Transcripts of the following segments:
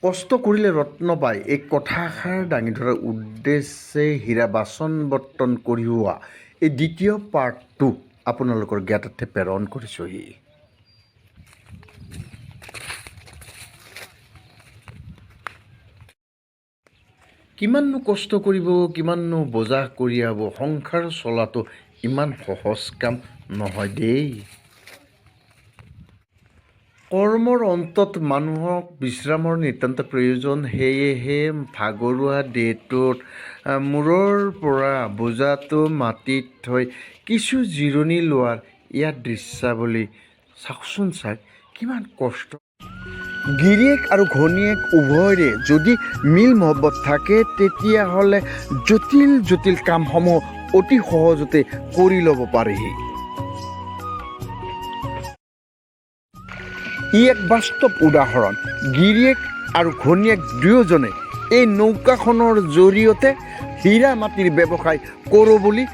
কষ্ট কৰিলে ৰত্ন পায় এই কথাষাৰ দাঙি ধৰাৰ উদ্দেশ্যে হীৰা বাচন বৰ্তন কঢ়িওৱা এই দ্বিতীয় পাৰ্টটো আপোনালোকৰ জ্ঞাতাৰ্থে প্ৰেৰণ কৰিছোঁহি। কিমাননো কষ্ট কৰিব, কিমাননো বজা কঢ়িয়াব, সংসাৰ চলাটো ইমান সহজ কাম নহয় দেই। কৰ্মৰ অন্তত মানুহক বিশ্ৰামৰ নিতান্ত প্ৰয়োজন। সেয়েহে ভাগৰুৱা দেহটোত মূৰৰ পৰা বোজাটো মাটিত থৈ কিছু জিৰণি লোৱাৰ ইয়াত দৃশ্যাৱলী চাওকচোন, কিমান কষ্ট। গিৰিয়েক আৰু ঘৈণীয়েক উভয়ৰে যদি মিল মহব্বত থাকে তেতিয়াহ'লে জটিল জটিল কামসমূহ অতি সহজতে কৰি ল'ব পাৰেহি। ই এক বাস্তৱ উদাহৰণ। গিৰিয়েক আৰু ঘৈণীয়েক দুয়োজনে এই নৌকাখনৰ জৰিয়তে হীৰা মাটিৰ ব্যৱসায় কৰোঁ বুলি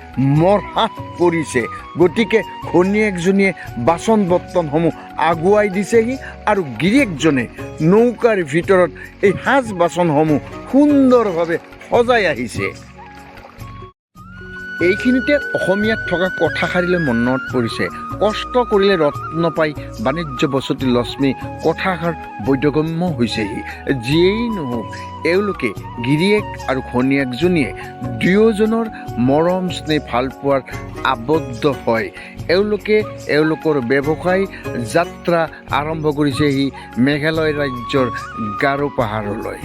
মৰহাস কৰিছে। গতিকে ঘৈণীয়েকজনীয়ে বাচন বৰ্তনসমূহ আগুৱাই দিছেহি আৰু গিৰিয়েকজনে নৌকাৰ ভিতৰত এই সাজ বাচনসমূহ সুন্দৰভাৱে সজাই আহিছে। এইখিনিতে অসমীয়াত থকা কথাষাৰিলৈ মনত পৰিছে, কষ্ট কৰিলে ৰত্ন পাই বাণিজ্য বসতি লক্ষ্মী। কথাষাৰ বোধগম্য হৈছেহি। যিয়েই নহওক, এওঁলোকে গিৰিয়েক আৰু ঘৈণীয়েকজনীয়ে দুয়োজনৰ মৰম স্নেহ ভালপোৱাত আবদ্ধ হয় এওঁলোকে এওঁলোকৰ ব্যৱসায় যাত্ৰা আৰম্ভ কৰিছেহি মেঘালয় ৰাজ্যৰ গাৰো পাহাৰলৈ।